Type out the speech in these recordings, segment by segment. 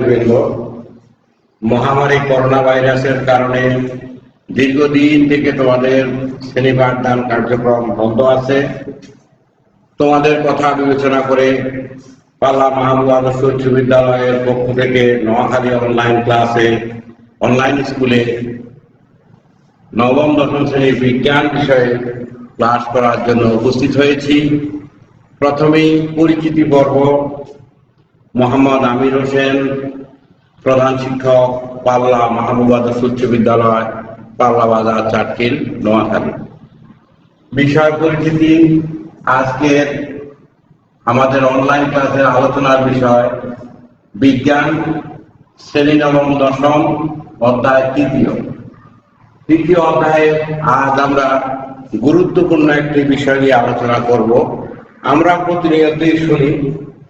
শিক্ষার্থীবৃন্দ, মহামারী করোনা ভাইরাসের কারণে দীর্ঘদিন থেকে তোমাদের শ্রেণী পাঠদান কার্যক্রম বন্ধ আছে। তোমাদের কথা বিবেচনা করে পাল্লা মাহবুব আদর্শ উচ্চ বিদ্যালয়ের পক্ষ থেকে নোয়াখালী অনলাইন স্কুলে নবম দশম শ্রেণীর বিজ্ঞান বিষয়ে ক্লাস করার জন্য উপস্থিত হয়েছি। প্রথমেই পরিচিতি পর্ব। মোহাম্মদ আমির হোসেন, প্রধান শিক্ষক, পাল্লা মাহবুব আদর্শ উচ্চ বিদ্যালয়, পাল্লা বাজার, চাটকিল, নোয়াখালী। বিষয় পরিচিতি। আজকের আমাদের অনলাইন ক্লাসের আলোচনার বিষয় বিজ্ঞান, শ্রেণী নবম দশম, অধ্যায় তৃতীয় অধ্যায়ে আজ আমরা গুরুত্বপূর্ণ একটি বিষয় নিয়ে আলোচনা করব। আমরা প্রতিনিয়তই শুনি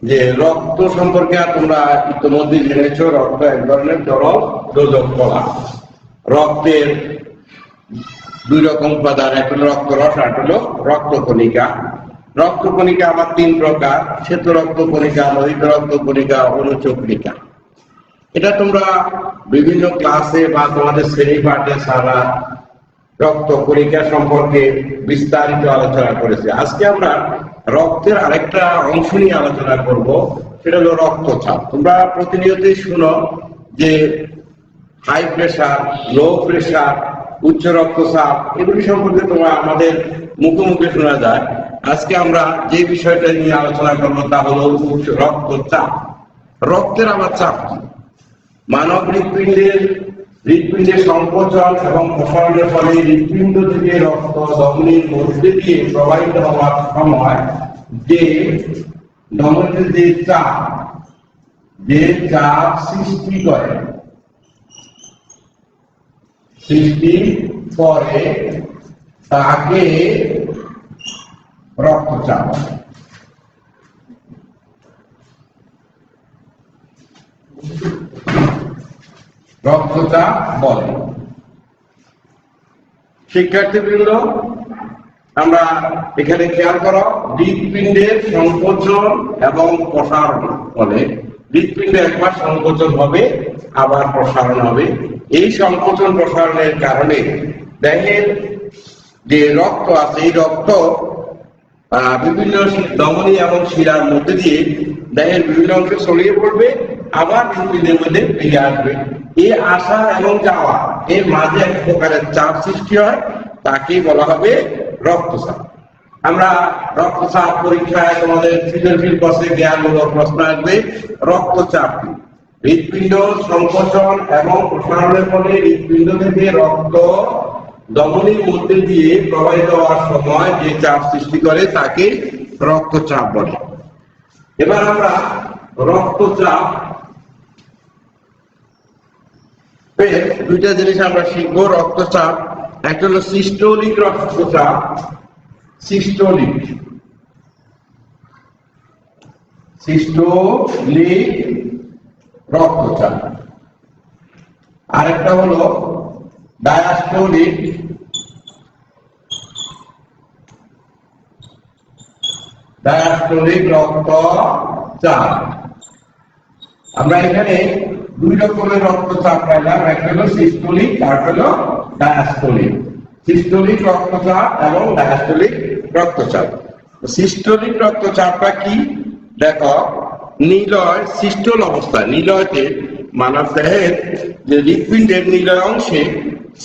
যে রক্ত সম্পর্কে তোমরা ইতিমধ্যে জেনেছ, রক্ত এক ধরনের তরল যোজক কলা। রক্তের দুই রকম উপাদান, একটা হলো রক্তরস, আর হলো রক্তকণিকা। রক্তকণিকা আবার তিন প্রকার: শ্বেত রক্তকণিকা, লোহিত রক্তকণিকা, অনুচক্রিকা। এটা তোমরা বিভিন্ন ক্লাসে বা তোমাদের শ্রেণী পাঠে সারা রক্তকণিকা সম্পর্কে বিস্তারিত আলোচনা করেছে। আজকে আমরা রক্তের আরেকটা অংশ নিয়ে আলোচনা করব, সেটা হলো রক্তচাপ। তোমরা প্রতিনিয়তই শুনো যে হাই প্রেশার, লো প্রেশার, উচ্চ রক্তচাপ, এগুলি সম্পর্কে তোমরা আমাদের মুখে মুখে শোনা যায়। আজকে আমরা যে বিষয়টা নিয়ে আলোচনা করবো তা হলো উচ্চ রক্তচাপ। রক্তের আবার চাপ কি? মানব হৃৎপিণ্ডের সংকোচন এবং প্রসারণের ফলে হৃৎপিণ্ড থেকে রক্ত ধমনীর মধ্যে দিয়ে প্রবাহিত হওয়ার সময় যে ধমনীর যে চাপ সৃষ্টি করে তাকে রক্তচাপ। রক্তচাপ বলে। শিক্ষার্থীবৃন্দ, আমরা এখানে খেয়াল করো, হৃৎপিণ্ডের সংকোচন এবং প্রসারণ ফলে হৃৎপিণ্ডে একবার সংকোচন হবে, আবার প্রসারণ হবে। এই সংকোচন প্রসারণের কারণে দেহের যে রক্ত আছে, এই রক্ত বিভিন্ন ধমনী এবং শিরার মধ্যে দিয়ে দেহের বিভিন্ন অংশে ছড়িয়ে পড়বে, আবার হৃৎপিণ্ডের মধ্যে ফিরে আসবে। এই আসা এবং যাওয়া, এর মাঝে এক প্রকারের চাপ সৃষ্টি হয়, তাকেই বলা হবে রক্তচাপ। আমরা রক্তচাপ পরীক্ষায় তোমাদের সৃজনশীল প্রশ্নে জ্ঞানমূলক প্রশ্ন আসবে, রক্তচাপ কি? হৃৎপিণ্ড সংকোচন এবং প্রসারণের ফলে হৃৎপিণ্ড থেকে রক্ত ধমনীর মধ্যে দিয়ে প্রবাহিত হওয়ার সময় যে চাপ সৃষ্টি করে তাকে রক্তচাপ বলে। এবার আমরা রক্তচাপ দুইটা জিনিস আমরা শিখবো। রক্তচাপ একটা হলো সিস্টোলিক রক্তচাপ, সিস্টোলিক রক্তচাপ। আরেকটা হলো ডায়াস্টোলিক রক্তচাপ। আমরা এখানে দুই রকমের রক্তচাপ পাইলাম, একটা হলো সিস্টোলিক, আর হলো ডায়াস্টোলিক। সিস্টোলিক রক্তচাপ এবং ডায়াস্টোলিক রক্তচাপ। সিস্টোলিক রক্তচাপটা কি? দেখো, নিলয় সিস্টোল অবস্থা, নিলয়তে মানব দেহের যে হৃৎপিণ্ডের নিলয় অংশে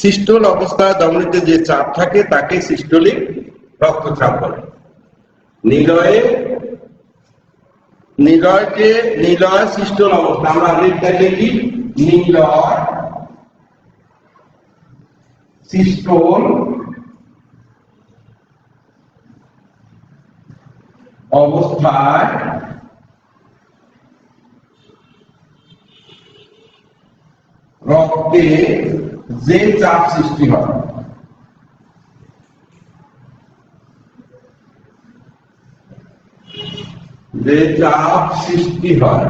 সিস্টোল অবস্থায় ধমনীতে যে চাপ থাকে তাকে সিস্টোলিক রক্তচাপ বলে। নিলয় সিস্টোল অবস্থা, আমরা আরেকটা দেখি, নিলয় সিস্টোল অবস্থায় রক্তে যে চাপ সৃষ্টি হয়,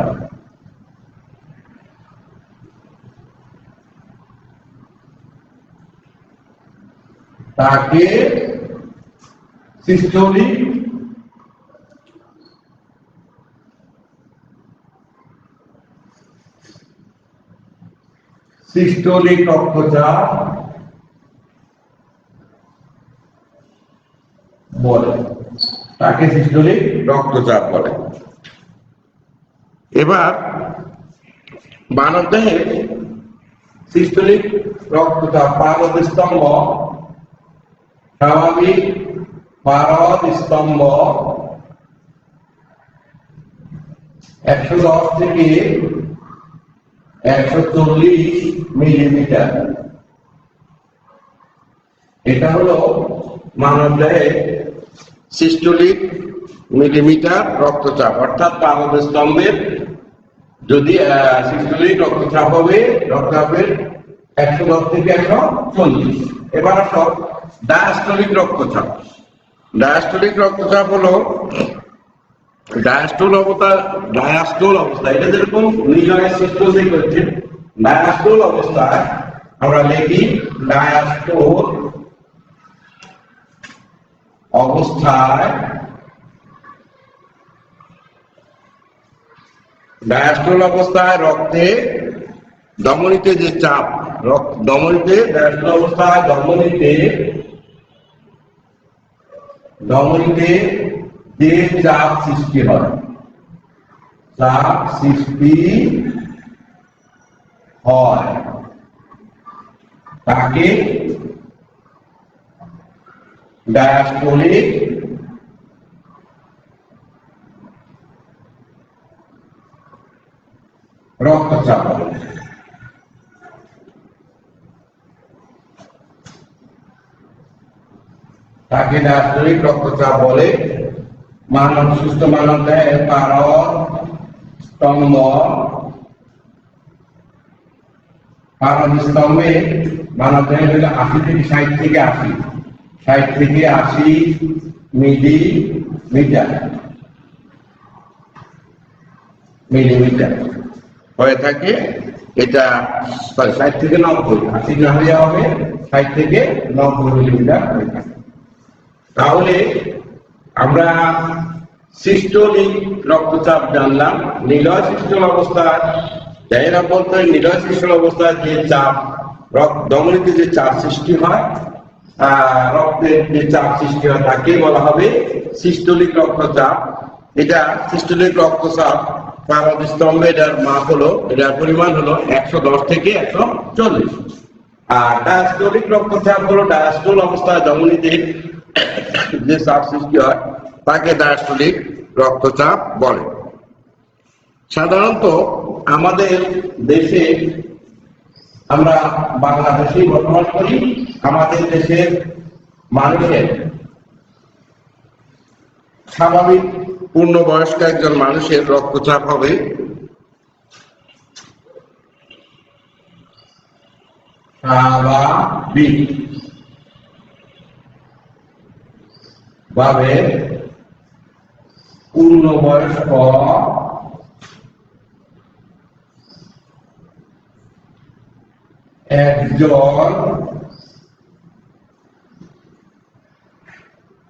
তাকে সিস্টোলিক সিস্টোলিক রক্তচাপ বলে, তাকে সিস্টোলিক রক্তচাপ বলে। এবার মানবদেহে সিস্টোলিক রক্তচাপ পারদ স্তম্ভ, স্বাভাবিক পারদ স্তম্ভ 110 থেকে 140 মিলিমিটার। এটা হলো মানবদেহে সিস্টোলিক মিলিমিটার রক্তচাপ, অর্থাৎ পারদ স্তম্ভের যদি সিস্টোলিক রক্তচাপ হবে, রক্তচাপের 110 থেকে 140। এবার আসো ডায়াস্টোলিক রক্তচাপ। ডায়াস্টোলিক রক্তচাপ হলো ডায়াস্টোল অবস্থা, এটা যেরকম নিলয়ের সিস্টোলিক হচ্ছে, ডায়াস্টোল অবস্থায় আমরা লিখি ডায়াস্টোল অবস্থায়, ডায়াস্টোল অবস্থায় রক্তে ধমনীতে যে চাপ, ধমনীতে ডায়াস্টোল অবস্থায় ধমনীতে যে চাপ সৃষ্টি হয়, চাপ সৃষ্টি হয় তাকে ডায়াস্টোলিক রক্তচাপ বলে। তাকে ডায়াস্টোলিক রক্তচাপ বলে। সুস্থ মানবদেহে পারদ স্তম্ভে মানবদেহে হলো 80 থেকে 60 থেকে 80, 60 থেকে 80 মিলিমিটার হয়ে থাকে। এটা 60 থেকে 90, 80 না হয়ে হবে 60 থেকে 90 মিলিমিটার হয়ে থাকে। তাহলে আমরা সিস্টোলিক রক্তচাপ জানলাম। নিলয় সিস্টোল অবস্থায়, দেহের অভ্যন্তরে নিলয় সিস্টোল অবস্থায় যে চাপ, ধমনীতে যে চাপ সৃষ্টি হয়, রক্তের যে চাপ সৃষ্টি হয় তাকে বলা হবে সিস্টোলিক রক্তচাপ। এটা সিস্টোলিক রক্তচাপ পারদ স্তম্ভে এটার মাপ হলো, এটার পরিমাণ হলো 110 থেকে 140। আর ডায়াস্টোলিক রক্তচাপ হলো ডায়াস্টোল অবস্থায় ধমনীতে যে চাপ সৃষ্টি হয় তাকে ডায়াস্টোলিক রক্তচাপ বলে। সাধারণত আমাদের দেশে, আমরা বাংলাদেশে বসবাস করি, আমাদের দেশের মানুষের স্বাভাবিক পূর্ণবয়স্ক একজন মানুষের রক্তচাপ হবে স্বাভাবিক ভাবে পূর্ণবয়স্ক একজন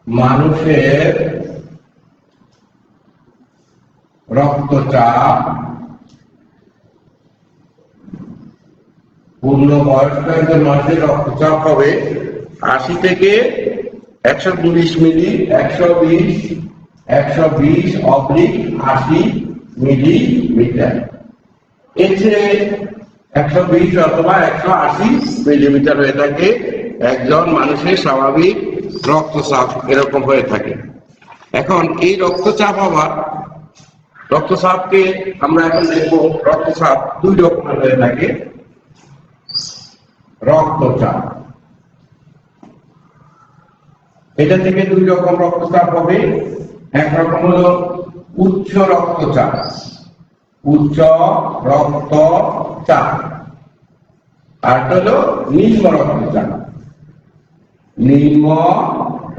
মানুষের রক্তচাপ, পূর্ণবয়স্ক একজন মানুষের রক্তচাপ হবে 80 থেকে 120 মিলি, 120/80 মিলিমিটার। এর চেয়ে 120 অথবা 180 মিলিমিটার হয়ে থাকে একজন মানুষের স্বাভাবিক রক্তচাপ, এরকম হয়ে থাকে। এখন এই রক্তচাপকে আমরা এখন দেখব। রক্তচাপ দুই রকমের হয়ে থাকে। রক্তচাপ, এটা থেকে দুই রকম রক্তচাপ হবে। একরকম হলো উচ্চ রক্তচাপ, আর হলো নিম্ন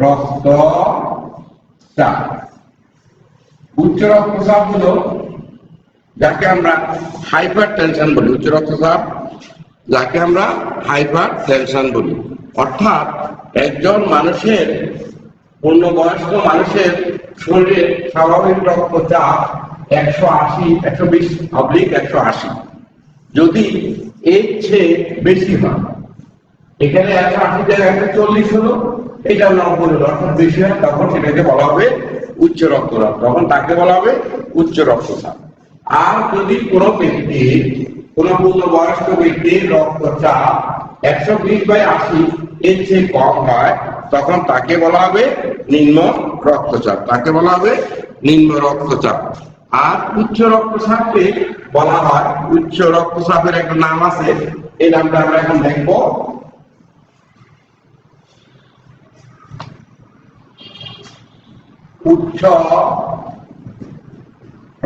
রক্তচাপ। উচ্চ রক্তচাপ হলো যাকে আমরা হাইপার টেনশন বলি। উচ্চ রক্তচাপ যাকে আমরা হাইপার টেনশন বলি, অর্থাৎ একজন মানুষের, পূর্ণবয়স্ক মানুষের শরীরে স্বাভাবিক রক্তচাপ 120/180। যদি এর চেয়ে বেশি হয়। এখানে 180 জায়গায় 140 হলো, এটা 90 হলো, অর্থাৎ বেশি হয়, তখন সেটাকে বলা হবে উচ্চ রক্তচাপ, তখন তাকে বলা হবে উচ্চ রক্তচাপ। আর যদি কোনো ব্যক্তি, কোনো পূর্ণবয়স্ক ব্যক্তির রক্তচাপ 120/80 এর চেয়ে কম হয়, তখন তাকে বলা হবে নিম্ন রক্তচাপ, তাকে বলা হবে নিম্ন রক্তচাপ। আর উচ্চ রক্তচাপকে বলা হয়, উচ্চ রক্তচাপের একটা নাম আছে, এই নামটা আমরা এখন দেখবো। উচ্চ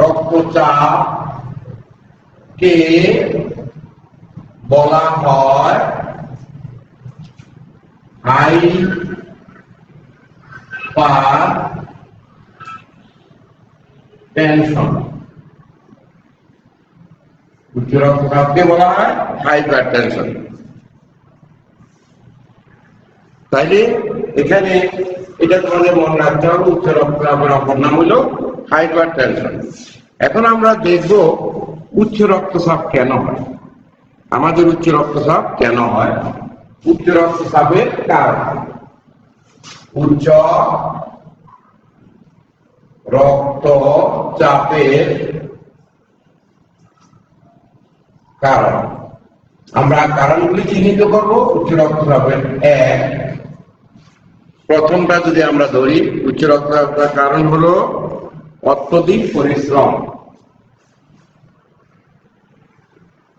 রক্তচাপ কে বলা হয় হাইপারটেনশন। উচ্চ রক্তচাপকে বলা হয় হাইপারটেনশন। তাইলে এখানে এটা তোমাদের মনে রাখতে হবে, উচ্চ রক্তচাপের অপর নাম হলো হাইপারটেনশন। এখন আমরা দেখব উচ্চ রক্তচাপ কেন হয়, আমাদের উচ্চ রক্তচাপ কেন হয়, উচ্চ রক্তচাপের কারণ। উচ্চ রক্তচাপের কারণ, আমরা কারণগুলি চিহ্নিত করব উচ্চ রক্তচাপের। এক, প্রথমটা যদি আমরা ধরি, উচ্চ রক্তচাপের কারণ হলো অত্যধিক পরিশ্রম।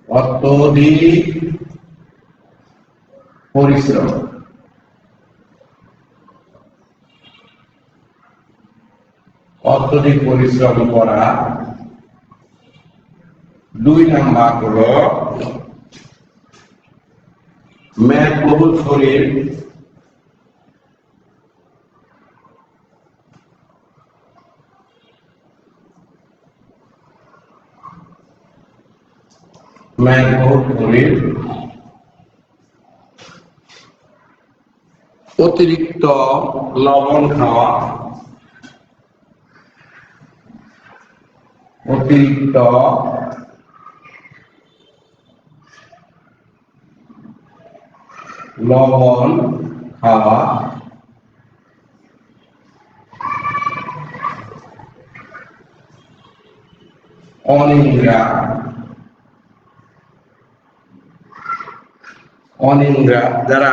অত্যধিক পরিশ্রম, অত্যধিক পরিশ্রম করা। দুই নাম্বার হলো মেদবহুল শরীর। মেদবহুল শরীর, অতিরিক্ত লবণ খাওয়া, অতিরিক্ত লবণ খাওয়া, অনিদ্রা, অনিদ্রা যারা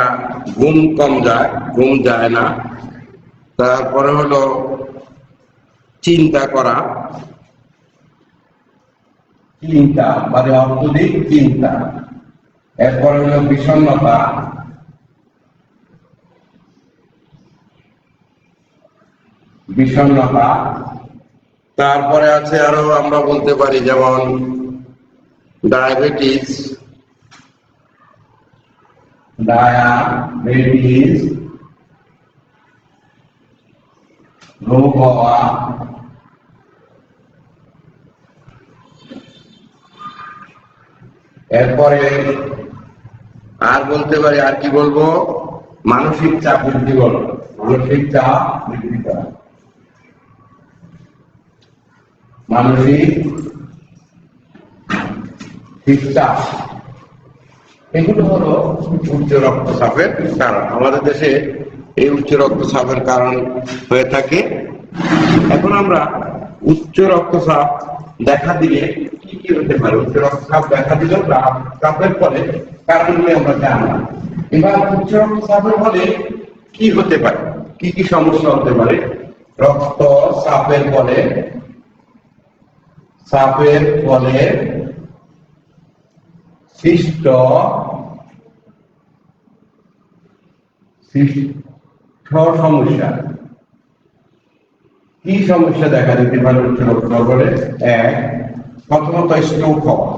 ঘুম কম যায়, ঘুম যায় না। তারপরে হলো চিন্তা করা, চিন্তা মানে অত্যধিক চিন্তা। এরপরে হলো বিষণ্ণতা, বিষণ্ণতা। তারপরে আছে আরো আমরা বলতে পারি যেমন ডায়াবেটিস, ডায়াবেটিস রোগ হওয়া। এরপরে আর বলতে পারি, আর কি বলবো, মানসিক চাপ বৃদ্ধি করা, মানসিক চাপ বৃদ্ধি করা, মানসিক চাপ। এগুলো হলো উচ্চ রক্তচাপের কারণ। আমাদের দেশে এই উচ্চ রক্তচাপের কারণ হয়ে থাকে। এখন আমরা উচ্চ রক্তচাপ দেখা দিলে কি কি হতে পারে, উচ্চ রক্তচাপ দেখা দিলেও চাপের ফলে কারণগুলি আমরা জানলাম। এবার উচ্চ রক্তচাপের ফলে কি হতে পারে, কি কি সমস্যা হতে পারে। রক্তচাপের ফলে, চাপের ফলে সৃষ্ট সমস্যা। কি সমস্যা দেখা দিতে পারে উচ্চ রক্তচাপ ফলে? এক, প্রথমত স্ট্রোক হওয়া,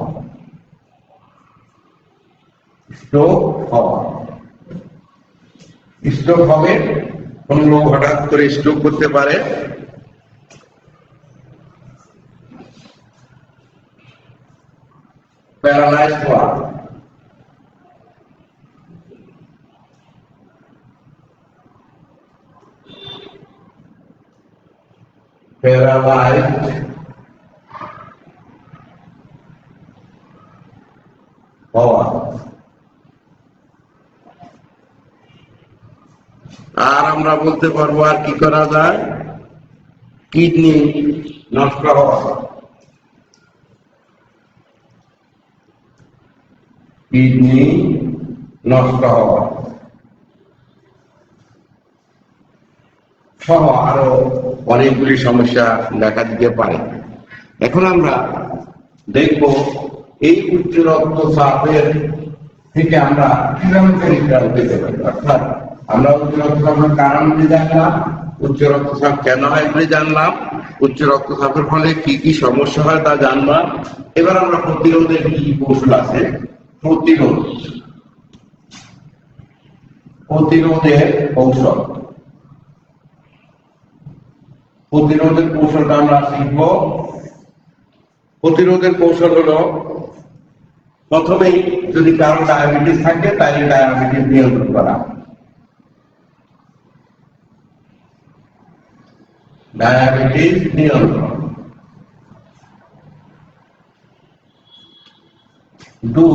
স্ট্রোক হওয়া। স্ট্রোক হবে, কোন লোক হঠাৎ করে স্ট্রোক করতে পারে। প্যারালাইজ হওয়া, প্যারালাইজ হওয়া। আর আমরা বলতে পারবো আর কি করা যায়, কিডনি নষ্ট হওয়া, কিডনি নষ্ট হওয়া সহ আরো অনেকগুলি সমস্যা দেখা দিতে পারে। এখন আমরা দেখব এই উচ্চ রক্তচাপের থেকে আমরা কিভাবে পরিত্রাণ পেতে পারি। অর্থাৎ আমরা উচ্চ রক্তচাপের কারণগুলি জানলাম, উচ্চ রক্তচাপ কেন হয় এগুলি জানলাম, উচ্চ রক্তচাপের ফলে কি কি সমস্যা হয় তা জানলাম। এবার আমরা প্রতিরোধের কি কৌশল আছে, প্রতিরোধের কৌশল, প্রতিরোধের কৌশলটা আমরা শিখব। প্রতিরোধের কৌশল হলো, প্রথমেই যদি কারো ডায়াবেটিস থাকে তাহলে ডায়াবেটিস নিয়ন্ত্রণ করা, ডায়াবেটিস নিয়ন্ত্রণ। 2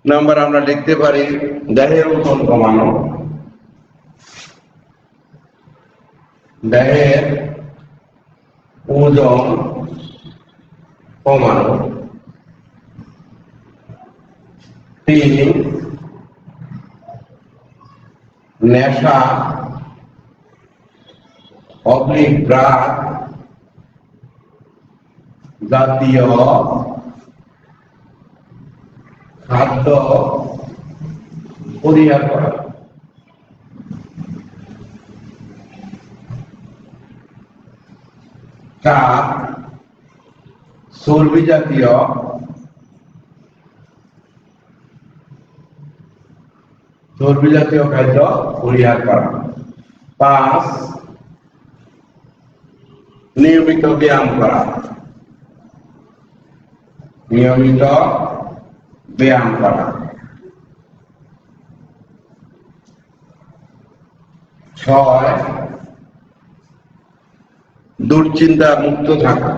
নাম্বার আমরা লিখতে পারি দেহের ওজন কমানো, দেহের ওজন কমানো। 3 নেশা ড্রাগ জাতীয় খাদ্য পরিহার করা। 4 চর্বি জাতীয় খাদ্য পরিহার করা। 5 নিয়মিত ব্যায়াম করা, নিয়মিত ব্যায়াম করা। 6 দুশ্চিন্তা মুক্ত থাকা,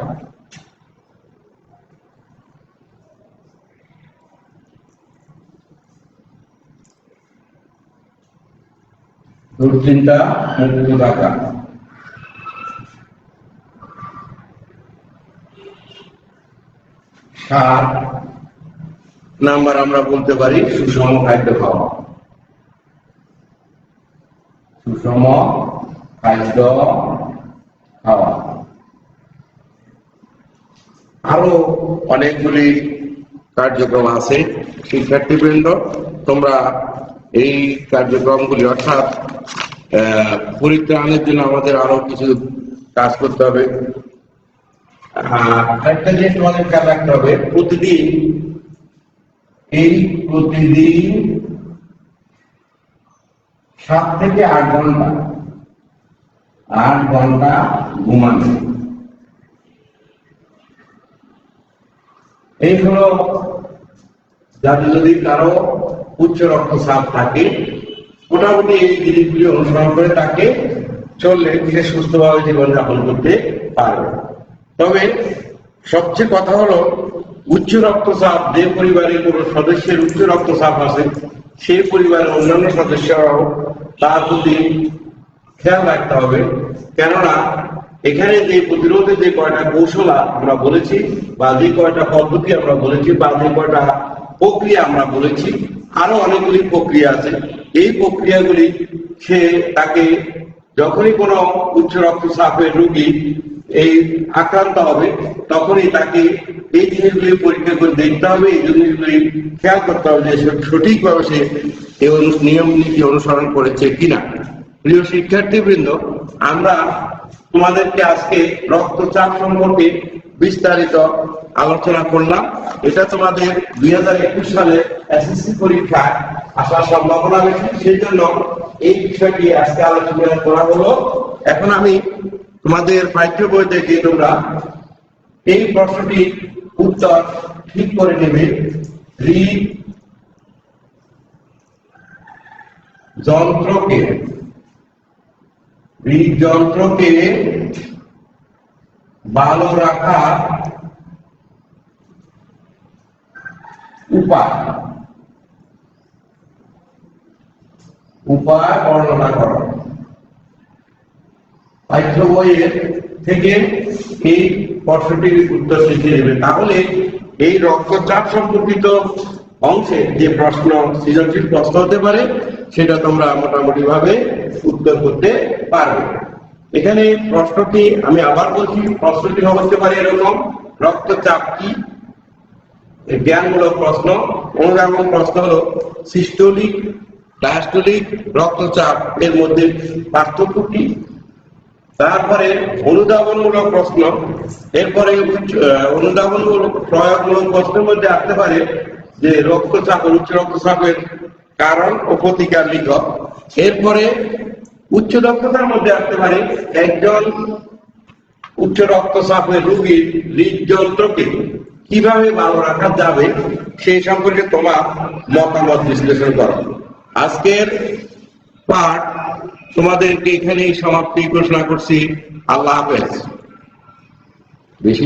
দুশ্চিন্তা মুক্ত থাকা। 7 নাম্বার আমরা বলতে পারি সুষম খাদ্য খাওয়া, সুষম খাদ্য খাওয়া। আরো অনেকগুলি কার্যক্রম আছে। শিক্ষার্থীবৃন্দ, তোমরা এই কার্যক্রমগুলি অর্থাৎ পরিত্রাণের জন্য আমাদের আরো কিছু কাজ করতে হবে। একটা জিনিস তোমাদের খেয়াল রাখতে হবে, প্রতিদিন 7 থেকে 8 ঘন্টা ঘুমানো। এই হলো যাতে যদি কারো উচ্চ রক্তচাপ থাকে, মোটামুটি এই জিনিসগুলি অনুসরণ করে তাকে চললে সে সুস্থভাবে জীবনযাপন করতে পারবে। তবে সবচেয়ে কথা হলো, উচ্চ রক্তচাপ যে পরিবারের কোনো সদস্যের উচ্চ রক্তচাপ আছে, সেই পরিবারের অন্যান্য সদস্যরাও তার প্রতি খেয়াল রাখতে হবে। কেননা এখানে যে প্রতিরোধে যে কয়টা কৌশল আমরা বলেছি, বা যে কয়টা পদ্ধতি আমরা বলেছি, বা যে কয়টা প্রক্রিয়া আমরা বলেছি, আরো অনেকগুলি প্রক্রিয়া আছে। এই প্রক্রিয়াগুলি তাকে যখনই কোনো উচ্চ রক্তচাপের রোগী এই আক্রান্ত হবে, তখনই তাকে এই জিনিসগুলি পরীক্ষা করে দেখতে হবে, এই জিনিসগুলি খেয়াল করতে হবে যে সঠিকভাবে সে এই নিয়ম নীতি অনুসরণ করেছে কিনা। প্রিয় শিক্ষার্থীবৃন্দ, আমরা তোমাদেরকে আজকে রক্তচাপ সম্পর্কে বিস্তারিত আলোচনা করলাম। এটা তোমাদের 2021 সালে এসএসসি পরীক্ষায় আসার সম্ভাবনা বেশি, সেই জন্য এই বিষয়টি আজকে আলোচনা করা হলো। এখন আমি তোমাদের পাঠ্য বই থেকে তোমরা এই প্রশ্নটি উত্তর ঠিক করে নেবে। হৃদযন্ত্রকে ভালো রাখা উপায় বর্ণনা করো। পাঠ্য বইয়ের থেকে এই প্রশ্নটির উত্তর শিখে নেবে। তাহলে এই রক্তচাপ সম্পর্কিত অংশে যে প্রশ্ন, সৃজনশীল প্রশ্ন হতে পারে, সেটা তোমরা মোটামুটি ভাবে উত্তর করতে পারবে। এখানে প্রশ্নটি আমি আবার বলছি, প্রশ্নটি হতে পারে এরকম: রক্তচাপ কি? জ্ঞানমূলক প্রশ্ন। অনুধাবন প্রশ্ন হলো সিস্টোলিক, ডায়াস্টোলিক রক্তচাপ এর মধ্যে পার্থক্য কি? তারপরে অনুধাবনমূলক প্রশ্ন। এরপরে অনুধাবনমূলক প্রয়োগমূলক প্রশ্নের মধ্যে আসতে পারে যে রক্তচাপ ও উচ্চ রক্তচাপের কারণ ও প্রতিকার লিখো। এরপরে উচ্চ রক্তচাপের মধ্যে আসতে পারে একজন উচ্চ রক্তচাপের রোগীর হৃদযন্ত্রকে কিভাবে ভালো রাখা যাবে সেই সম্পর্কে তোমার মতামত বিশ্লেষণ করো। আজকের পাঠ তোমাদেরকে এখানেই সমাপ্তি ঘোষণা করছি। আল্লাহ হাফেজ। বেশি